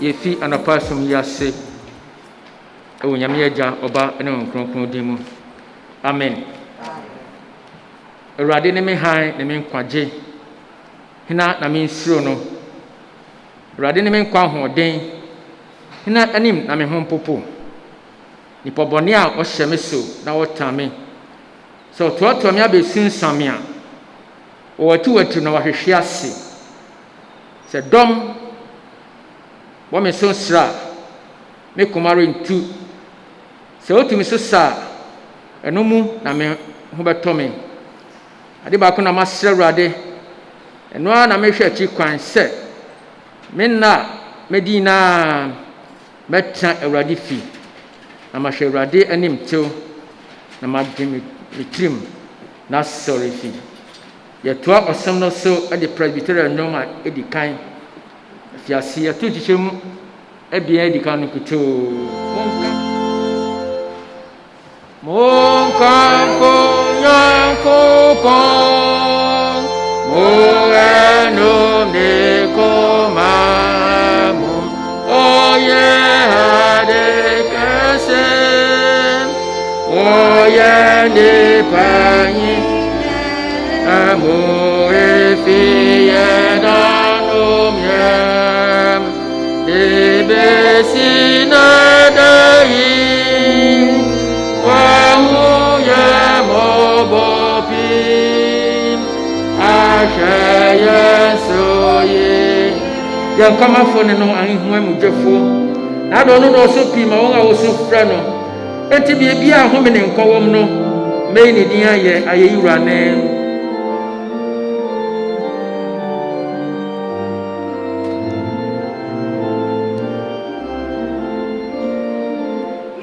yefi anapa som yase ewo nyame agya oba ene nkronkron din mu amen. Awurade ne me han ne me nkwaje hina na me nsiro no. Awurade ne me nkwa hoden hina anim na me ho popo. Nipa bɔne a ɔhyɛ me so na wɔta me so toatoa me abesunsan me a wɔwatu na wɔhwehwe ase sɛ dɔm wɔ me so sra me koma rentu sɛ wotumi so sa ɛno mu na me ho bɛtɔ me. Ade baako na masrɛ Awurade ɛno a na mehwɛ akyi kwan sɛ me nna medi na mɛtena Awurade fi na mahwɛ Awurade anim tew na magye me tirim na sɔre fi. Yɛtoa ɔsɛm no so de Presbyterian nnwom a ɛdi kan afiase yɛto kyekyɛ mu abien adi kan no kutoo. Monkamfo Nyankopɔn mo ɛnom ne koma mu ɔyɛ ade kɛse ɔyɛ nipa yi amu efi yɛdanom yɛm ebesi nadayi wahu yɛmɔbɔpi ahwɛ yɛnsoye. Yɛnkamafo ne no ahehua mugyefoɔ na ade ɔno na ɔso pii ma wɔn a wɔso frɛ no enti biribi a home ne nkɔ wɔm no mɛyi ne din ayɛ ayɛyiwura ne.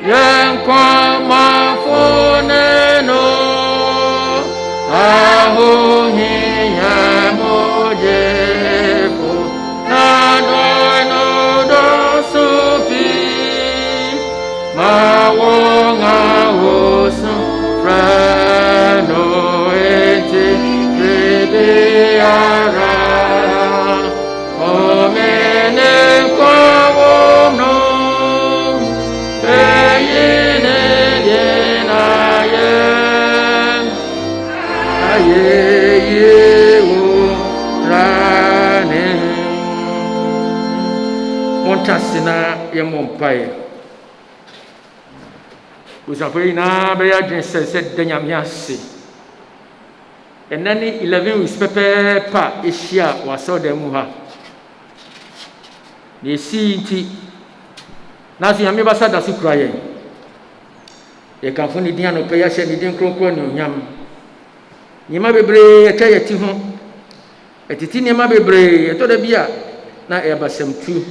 Yɛnkamafo ahohiya mojefo na doino dosupi ma wonga wosu frano eti bebeara omene kwawono beyine dienaye montasina yɛmmɔ mpaeɛ. Busafo yi na bɛyɛ adwene sɛ da Nyame ase ɛnɛ ne 11 weeks pɛpɛɛpɛ a ɛhyia wɔ asɔredan mu ha na ɛsii nti na so Nyame basa da so kura yɛn. Yɛkamfo ne din anɔpɛ yɛahyɛ ne din kronkron ne onyam. Nneɛma bebree yɛtwa yɛti ho ɛtete nneɛma bebree yɛtɔ da bi a na ɛyɛ basamtu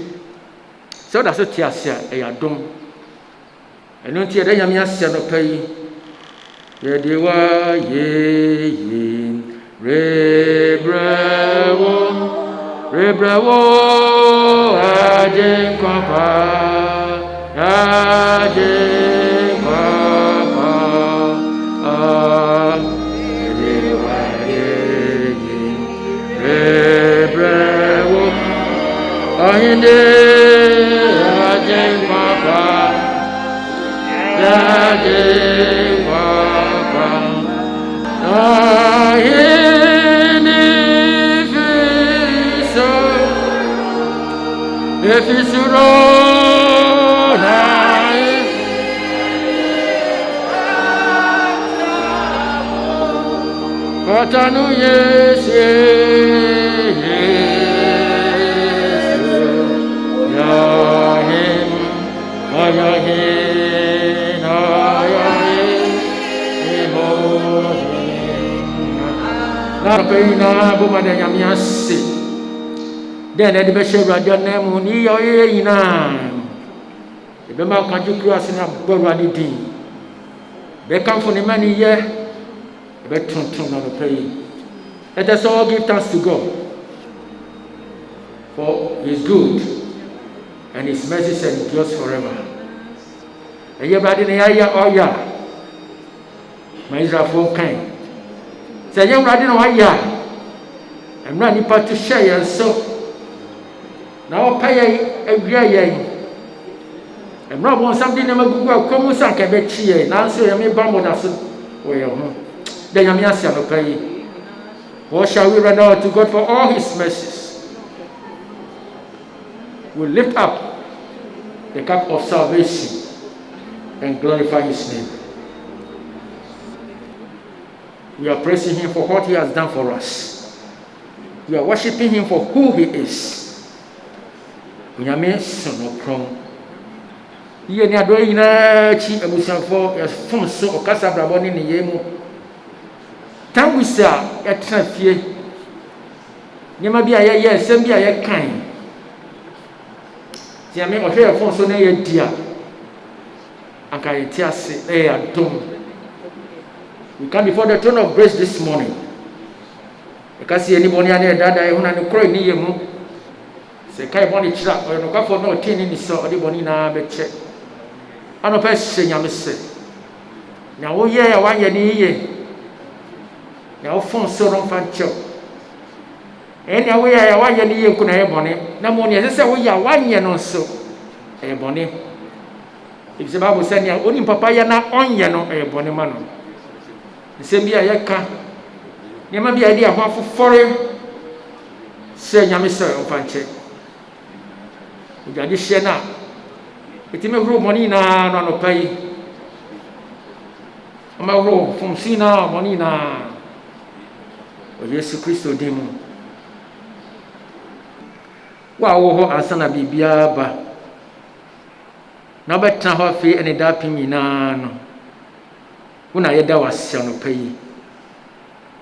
sɛ woda so te ase a ɛyɛ adom. Ɛno nti yɛda Nyame ase anɔpa yi yɛde wa yeye rebrɛwo agye nkɔpa agye nkɔpa rebrɛwo ɔhene agye nkɔpa agye nkɔpa ɔhene fiso efisuro na kɔtanu yesu yahim ayahin na pɛyi na boma da Nyame ase dɛn na ɛde bɛhyɛ Awurade anan mu ne yɛ ɔyɛ nyinaa ɛbɛma nkwagye kuro ase ne abɔ Awurade din bɛkamfo ne ma ne yɛ ɛbɛtontom na nɔpɛ yi. Let us all give thanks to God for His good and His mercy endures forever. Ɛyɛ Awurade ne yɛayɛ ɔyɛ a ma Israelfoɔ kan sɛ ɛyɛ Awurade na wayɛ a ɛmmerɛ nipa to hyɛ yɛn so Now pay a gray. And Rob wants something never go come with Sanka Betchy, Nancy, and me bumble us. Well, then Yamiasa no pay. What shall we run out to God for all his mercies? We lift up the cup of salvation and glorify his name. We are praising him for what he has done for us. We are worshiping him for who he is. We are made son of crown. Ye ni ado yina chi abusanfo yefom so okasa brabo ni ne yemu. Tangwisa etra fie. Nyema bia ye sem bia ye kan. Ti ame o hwe yefom so na ye dia. Aka ye ti ase adom. We come before the throne of grace this morning. Because anybody ane dada e huna ne kro ni yemu. Se kai boni chira o no ka fo no tin ni so odi boni na be che. Ano pa se nyame se. Na wo ye ya wan ye ni ye. Na wo fon so ron fan cho. Eni wo ye ya wan ye ni ye ku na ye boni. Na mo ni se wo ya wan ye no so. E boni. If the Bible say ya oni papa ya na onye no e boni ma no. Se bia ye ka. Ni ma bia di a ho afofore se nyame se o fan che. Ujadi hye na etime huru moni na no pai ama huru from sina moni na o Yesu Kristo dimu wa wo ho ansana bibia ba na betra ho fe ene da pimi na no una yeda wasya no pai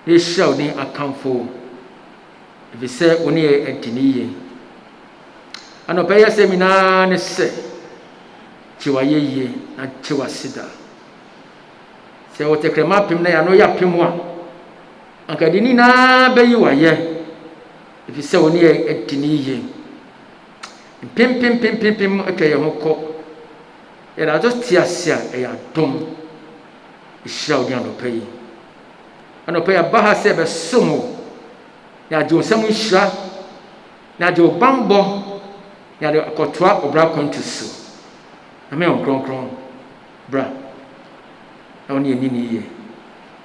e show ni akamfo ebi se oni e adiniye ano pai semina ne se chiwa yeye na chiwa sida se o tekrema pim na ya no ya pim a anka dini na bayi waye if se oni etini ye pim akeye hoko era to tiasia e ya dom isha odi ano pay abaha se be somo ya jo samu isha na jo bambo ya de akotwa obra kontuso Amen kron bra na oni ni ye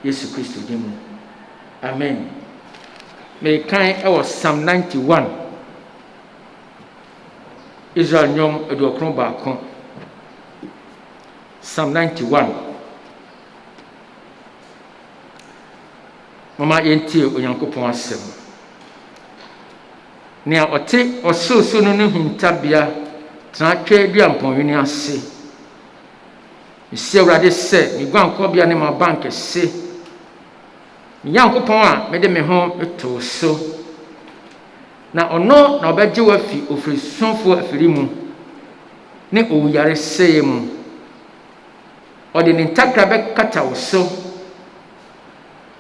Yesu Kristo dimu amen me kan e was Psalm 91 Israel nyom edokron ba kon Psalm 91 mama yentie onyankopon asem ne a ote ososo no no hintabia tratwe duampon wini ase isi awrade se mi gwanko bia ne ma bank se mi yankopon a me de me ho eto so na ono na obeje wa fi ofrisonfo afiri mu ne owuyare seye mu ode ne ntakra be kata wo so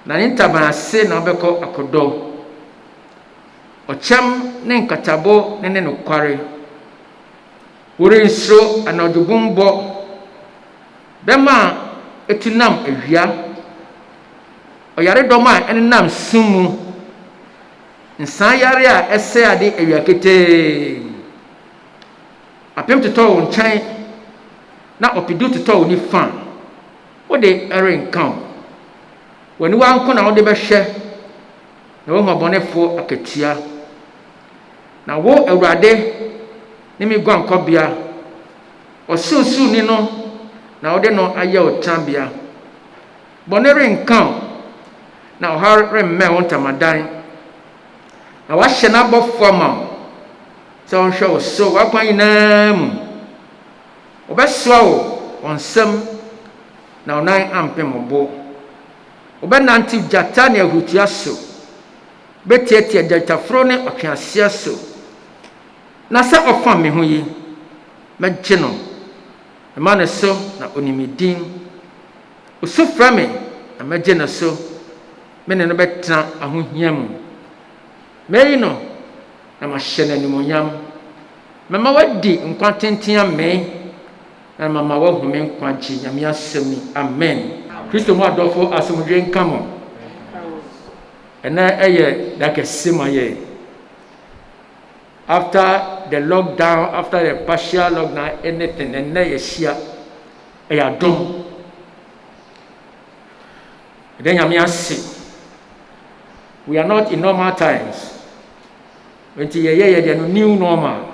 na ne ntaba se na obekọ akodo ochem ne nkatabo ne no kware wore nso anodubumbo bema etinam awia oyare doma enam sumu nsan yare a ese ade awia kete apem toto won chan na opidu toto woni fa wode erin kan woni wanko na wode behwe na wo hobonefo akatia na wo awurade ni mi gwankobia osunsu ni no na ode no aye otambia bonere nkan na ohare mme wontamadan na wa hye na bofo ma so hwe so wa kwan na mu obesoa wo onsem na onan ampembo obenanti jata ne ahutia so betietie jatafro ne otweasia so na sa ofa me ho yi megye no ma ne so na onimidin osufra me na megye na so me ne no betra ahohiam meyi no na ma hye na nimonyam mama wadi nkwantentia me na mama wa hu me nkwanchi nyame asemi amen Kristo mo adofo asomdwe nkamo ena eye da kesema ye after the lockdown, after the partial lockdown, anything, and then you see a dome. Then you see. We are not in normal times. When you are new normal.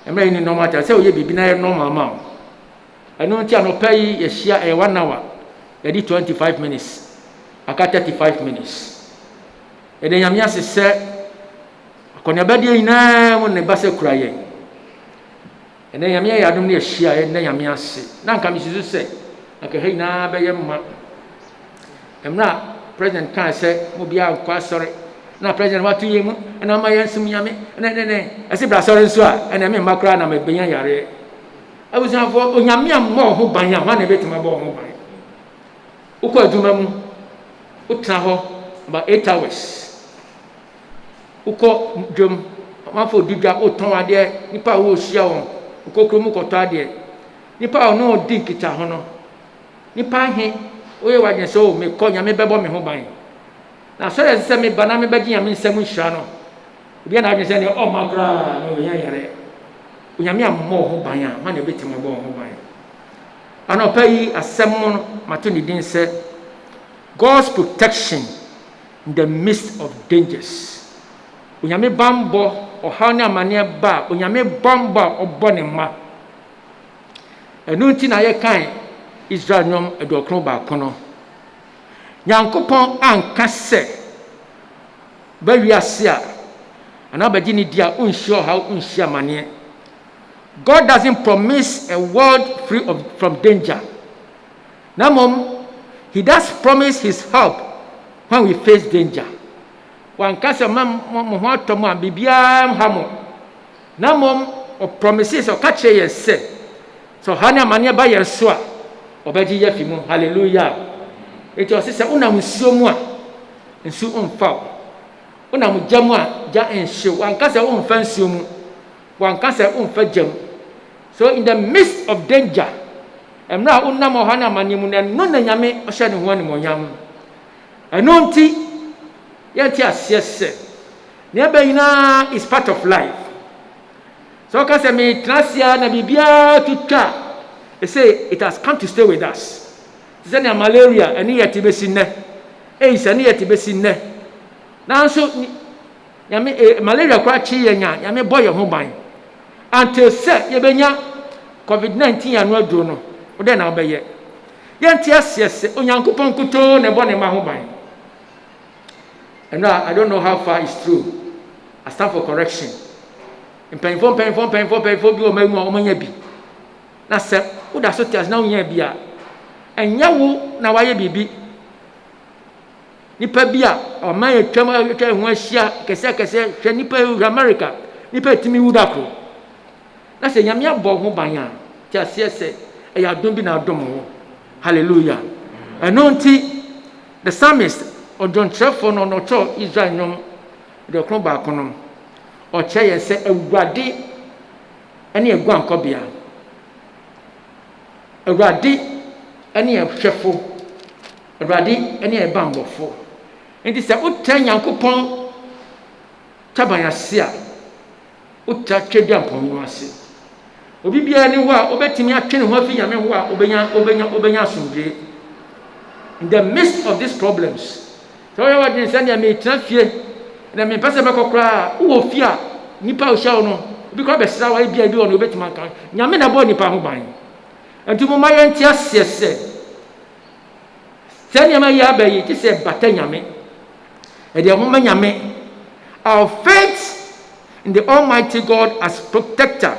I'm not in normal times. So you be normal now. I know you are pay a share a 1 hour. You did 25 minutes. I got 35 minutes. And then you say, "Konabadi ina mo ne base crying." And then you don't need a share. And then you say, "Now come you say, okay, hey na be yamma." I'm not. President can say, "Mobia kwa sorry." Na president what to you and am I ansum yame and I say sorry so and I mean makra na me benya yare. I was for onyame am ho ban ya ma na betima bo ho ban. Uko aduma mu utna ho about 8 hours. Uko dwom ma fo didwa oton ade nipa wo hia won uko kromu koto ade nipa o no di kita ho no nipa he oye waje so me konya me bebo me ho ban na so ye se me bana me bagi ame nsam nhira no bia na waje se ne o makra no ye yare onyame ammo ho ban a ma na betima bo ho ban ana pay asem no mato ni din se God's protection in the midst of dangers. Onyame bambo o ha ne amane ba onyame bamba obo ne ma enu nti na ye kan Israel nyom edokron ba kono Nyankopon anka se ba wiase a ana ba gini dia unsure how unshia mane. God doesn't promise a world free from danger. Namom he does promise his help when we face danger. Wan kasa mam mo ho atomo a bibia hamo. Namom o promises o ka che yese. So hanya mane ba yeso a obaji ya fimu. Hallelujah. Eti o sese unam nsuo mu a nsu umfa. Unam jamu a ja enhye. Wan kasa umfa nsuo mu. Wan kasa umfa jam. So in the midst of danger, emra unam o hanya mane mu no na nyame o hye ne ho animonyam. Eno nti yeti asese. Nebe ina is part of life. So kasa me trasia na bibia tuka. They say it has come to stay with us. Zani malaria ani yeti besi ne. AIDS ani yeti besi ne. Nanso nyame malaria kwa chi yenya nyame boy ho ban. Until say ye benya COVID-19 anu aduro no. Ode na obeye. Yenti asese onyankopon kuto ne bo ne ma ho ban. And now, I don't know how far it's true. I stand for correction. In painful, bi o manya bi. Na se, wo da so tias na unya bi a. Enya wo na waye bibi. Nipa bi a o man etwam ho ahia kese hwe nipa America. Nipa etimi wudakro. Na se nyame abọ ho ban a. Ti asese e ya dom bi na dom ho. Hallelujah. Eno nti the psalmist Odon trefo no no cho Israel nyom de okron ba kono o che ye se awurade ene eguankobia awurade ene ehwefo awurade ene ebambofo enti se utan Nyankopon taban ase a uta twedi amponu ase obi bia ni ho a obetimi atwene ho afi nyame ho a obenya asomdwe in the midst of these problems. So you want to send me transfer na me pese bekokra wo fi a nipa o hia no bi ko be sra wa bia bi ono betima kan nyame na bo nipa ho ban antu mo maye ntia sese send nyame ya ba yi ti se bata nyame e de mo nyame. Our faith in the Almighty God as protector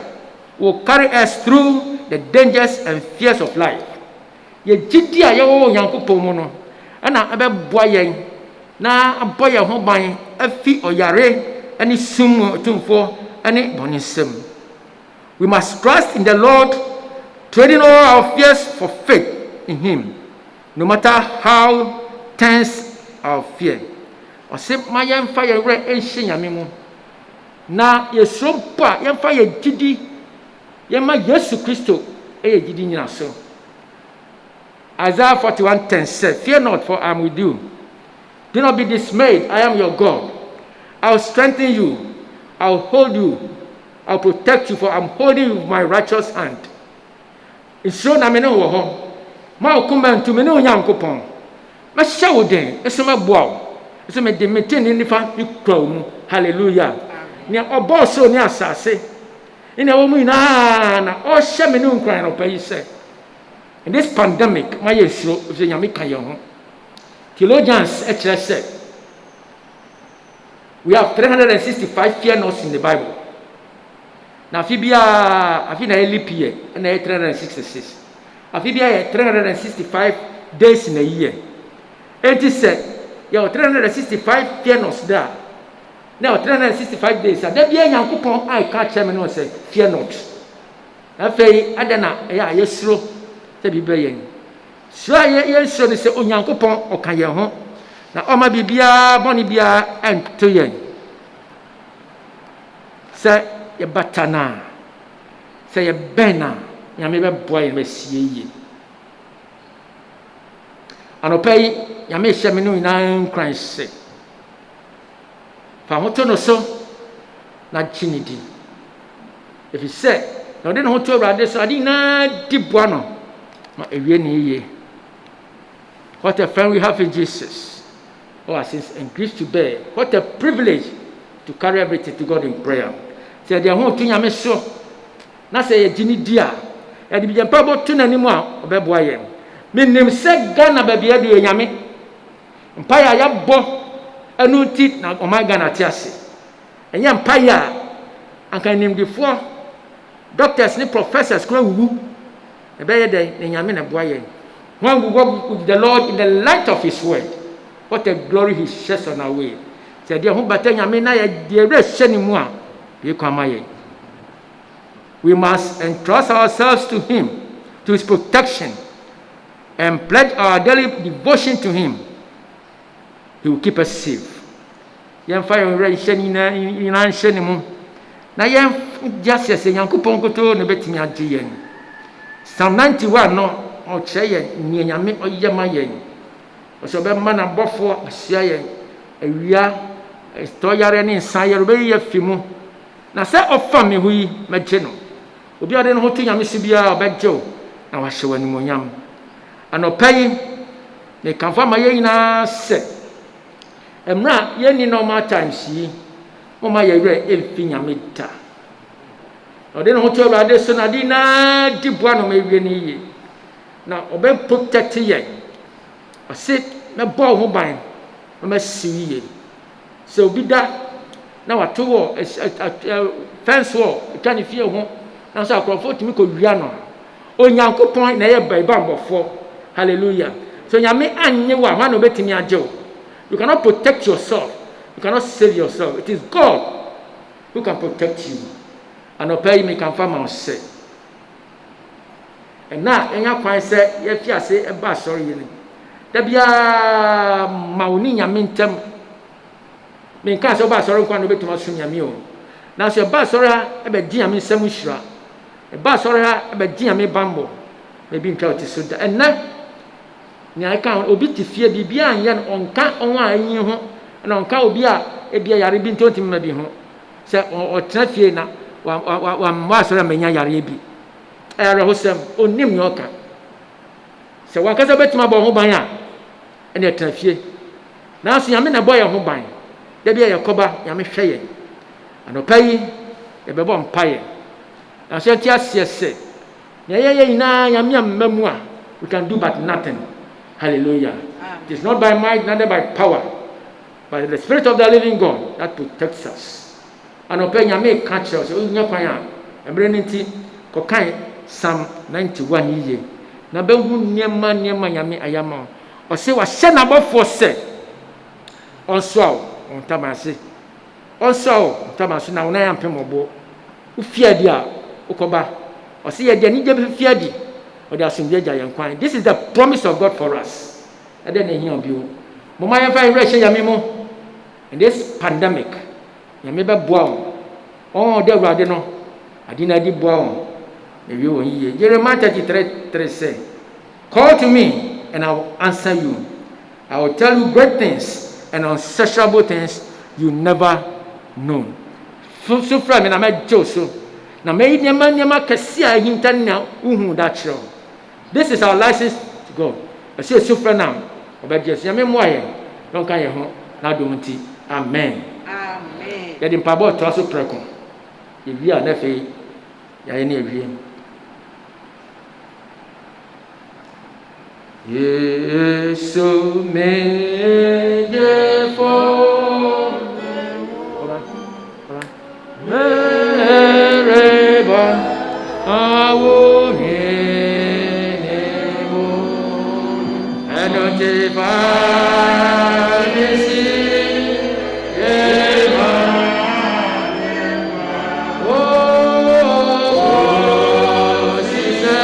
will carry us through the dangers and fears of life. Ye gidi a ye wo Nyankopon mu no ana abeboa yen na aboye ho ban afi oyare ani sum tumfo ani bonisem. We must trust in the Lord, trading all our fears for faith in him, no matter how tense our fear. O se mayen fa ye re enhye nyame mu na yeso pa ye fa ye gidi ye ma Yesu Kristo ye gidi nyina so. Isaiah 41:10 says, "Fear not, for I am with you. Do not be dismayed, I am your God. I will strengthen you. I'll hold you. I'll protect you, for I'm holding you with my righteous hand. Nsuro na me ne wo ho. Ma okuma ntumi ne Onyankopɔn. Ma hyɛ wo den, eso mɛboa wo. Eso me de mete ne nifa ikura wo mu. Hallelujah. Ne ɔbɔ so ne asase. Ina wo mu ina na ɔhyɛ me ne nkran no pa yi sɛ. In this pandemic, ma yɛ nsuro, so nyame ka yɛn ho. Theologians ɛkyerɛ sɛ we have 365 fear nots in the Bible. Na afi na leap year na 366. Afi bia 365 days in a year. Enti say you 365 fear nots there. Now 365 days. Da bia Nyankopɔn ai ka kyerɛ me no say fear not. Afei adana ya yesuro sɛ bi bɛ yɛn. So yesuro ne sɛ Onyankopɔn ɔka yɛn ho. Na ɔma bibia bɔne bia ɛnto yɛn. Sɛ yɛbatana sɛ yɛbɛna nyame bɛboa yɛn bɛsie yie. Anɔpa yi nyame hyɛ me no nyinaa nkran sɛ fa ho to no so na gye ne di. Ɛfiri sɛ na ɔde ne ho to Awurade so ade nyinaa di boa no ma ɛwie ne yie. What a friend we have in Jesus. Oh, our sins and griefs to bear. What a privilege to carry everything to God in prayer. Sɛ deɛ ho to nyame so na sɛ yɛgye ne di a yɛde bi mpa bɔto n'anim a ɔbɛboa yɛn. Menim sɛ Ghana baabi yɛde yɛ nyame mpaeɛ a yɛbɔ ɛno nti na ɔman Ghana te ase. Ɛnyɛ mpaeɛ a anka nimdifoɔ doctors ne professors kora wuwu ɛbɛyɛ dɛn ne nyame na boa yɛn. When we walk with the Lord in the light of his word, what a glory he sheds on our way. Sɛ deɛ ho bata nyame na yɛde ɛwerɛ hyɛ ne mu a we must entrust ourselves to him, to his protection, and pledge our daily devotion to him. He will keep us safe. Yɛmfa yɛn werɛ nhyɛ nyinaa nhyɛ ne mu na yɛngye aseɛ sɛ Nyankopɔn nkotoo na bɛtumi agye yɛn. Psalm 91 no ɔkyerɛ yɛn nea nyame ɔyɛ ma yɛn. Ɔsɛ ɔbɛma n'abɔfoɔ ahyia yɛn awia ɛtɔyare ne nsayare ɔbɛyi yɛ fi mu. Na sɛ ɔfa me ho yi mɛgye no. Obi ade no ho to nyame so biara ɔbɛgye wo na wahyɛ wo animuonyam. Anɔpa yi mekamfo ama yɛn nyinaa sɛ mmerɛ a yɛnni normal times yi moma yɛwerɛ ɛmfi nyame da. Ɔde ne ho to Awurade so na de nyinaa di boa no ma ɛwie no yie. Na ɔbɛprotect yɛn. Ɔse mɛbɔ wo ho ban na masi yie. Sɛ obi da na wato wɔ fence wɔ ɛtwa ne fie ho na nso akorɔfoɔ tumi kɔwia no Onyankopɔn na ɛyɛ baibambɔfoɔ. Hallelujah. So nyame anye wo a hɔ na ɔbɛtumi agye wo. You cannot protect yourself. You cannot save yourself. It is God who can protect you. Anɔpa yi mekamfa ma wo sɛ ɛna ɛnya kwan sɛ yɛfi ase ɛba asɔre yi no da biara ma wo ne nyame ntam. Menka sɛ ɔba asɔre nkwa na ɔbɛtumi asom nyame o. Na sɛ ɔba asɔre ha ɛbɛgye nyame nsɛm hyira. Ɛba asɔre ha ɛbɛgye nyame bambɔ. Ebi ntwa ɔte so da. Ɛnɛ nea ɛka obi te fie biribiara nyɛ no ɔnka ɔho a ɛnyi ho na ɔnka obi a ebia yare bi ntɔntimi ma bi ho. Sɛ ɔtena fie na wamma asɔre amanya yare bi. Ɛyare ho sɛm onim nea ɔka. Sɛ wankasa bɛtumi abɔ ho ban a ɛna ɛtena fie. Nanso nyame na bɔ yɛn ho ban. Da bia yɛkɔba nyame hwɛ yɛn. Anɔpa yi yɛbɛbɔ mpaeɛ. Na sɛ nti aseɛ sɛ nea yɛyɛ nyinaa nyame amma mu a we can do but nothing. Hallelujah. It is not by might, neither by power, but the Spirit of the living God that protects us. Anɔpa yi nyame ka kyerɛ sɛ ɔnyɛ kwan a mmerɛ no nti kɔkan Psalm 91 yie na bɛhu nneɛma nyame ayama wo. Ɔse wahyɛ n'abɔfoɔ sɛ ɔnsoa wo ɔntamase. Ɔnsoa wo ɔntamase na wo nan ampem ɔbɔ. Wofie adi a wokɔba. Ɔse yɛde anigye bɛfie adi ɔde asomdwe agya yɛn kwan. This is the promise of God for us. Ɛdɛ na ɛhia bio. Moma yɛmfa yɛwerɛ hyɛ nyame mu. In this pandemic nyame bɛboa wo. Ɔwɔ ɔde Awurade no ade na adi boa wo. Ewie wɔn yie. Jeremiah 33:3 say, call to me and I will answer you. I will tell you great things and unsearchable things you never known. so fra me na mɛgye so na mɛyi nneɛma kɛse a ɛhinta nea wohu da kyerɛ. This is our license to God. Ɛsɛ so fra na ɔbɛgye so. Nyame mmoa yɛn na ɔnka yɛn ho na adom nti. Amen. Amen. Yɛde mpaebɔ ɔtoa so prɛko. Yɛwie a na afei yɛayɛ ne awie. Yesu mejefo mereba awo menemo anotifa nisi ema oh sisa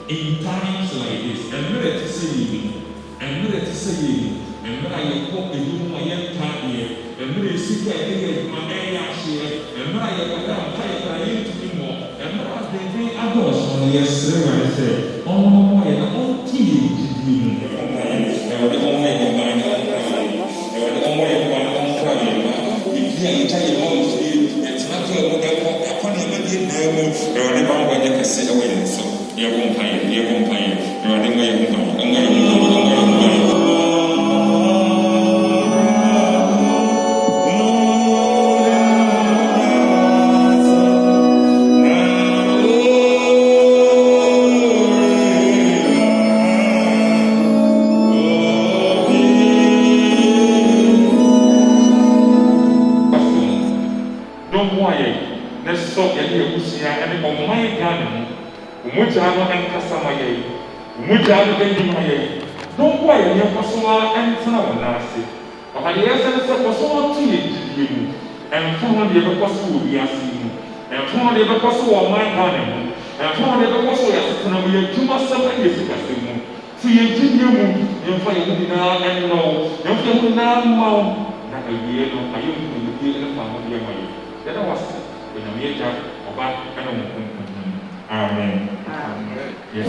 in times like this, and where to say and where to say and where I walk the room I am tired, and where you see where I get my air share, and where I go down tight, I am to do more, and where I think I was on yesterday, I said, oh, my, and all tea to do. The only one, the only one, you tell you, it's not good, but upon your money, there are never when you can sit away. So, you're going to pay, you're running away from home, I'm going to Mujano and Casamay, Mujano and Dimay. Don't worry, your Passoa and Tanasi. But I guess I was all to you, and found the ever possible we are seeing, and found the ever possible my garden, and found the ever possible as a too much of a year. So you did you find now and no, you feel now, not a year, no, I don't feel the family of my. That was when a major or back and Amen. Amen. Yes.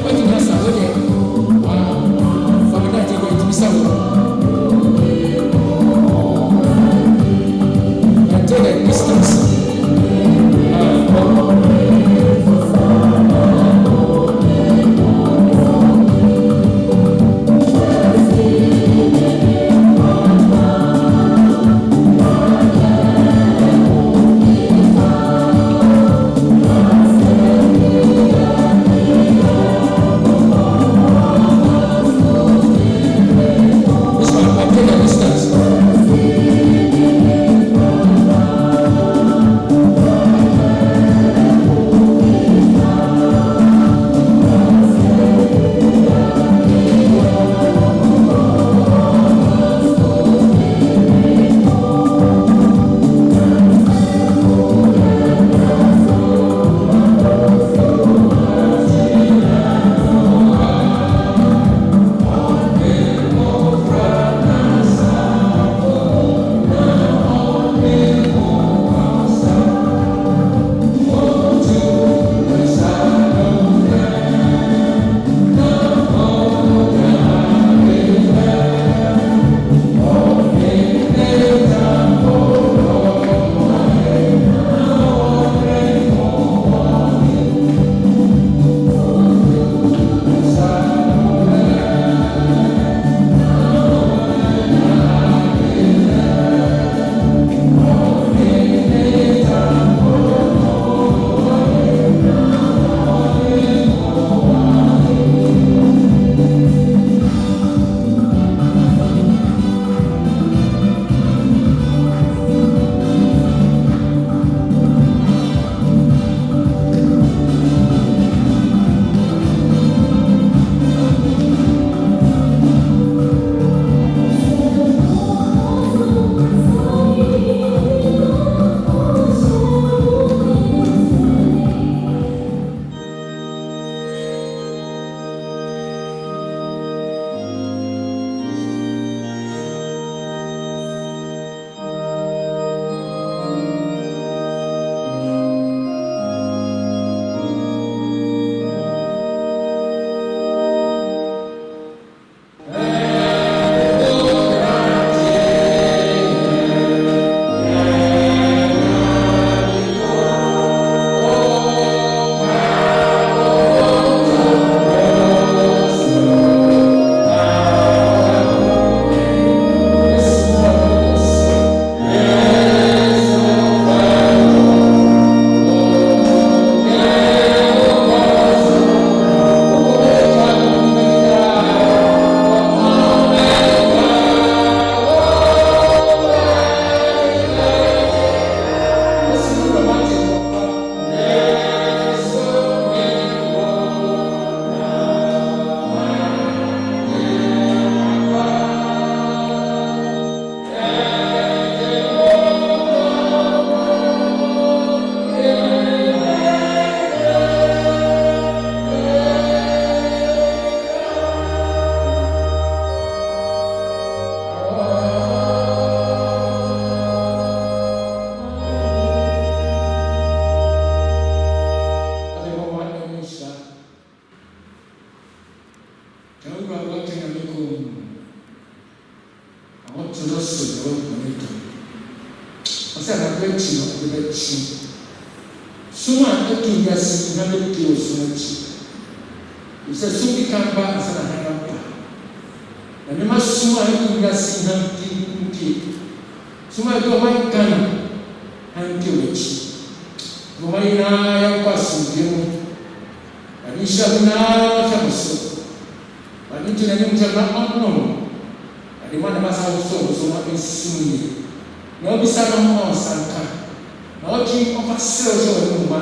akyi som a ɛto wiase na bɛpie wɔ som akyi sɛ som bi kan ba ansa na han ba na mema som a ɛto wiase na mpie som a ɛto ɔman Ghana han mpie wɔ akyi ɔman nyinaa yɛnkɔ asomdwe mu na ne nhyira mu naa hwɛ mo so na ne nti n'anim kyɛ na ɔnom na de ma ne masa wosɔ wo so na ɛsum yie na ɔbisa no ho ɔsanka na ɔtwe ɔfa serew sɛ ɔne mu ma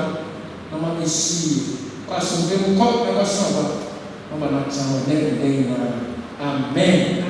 na ma ɛsi yie kɔ asomdwe mu kɔ ɛkɔsoro ba na ma no atena hɔ dɛ nyinaa amen.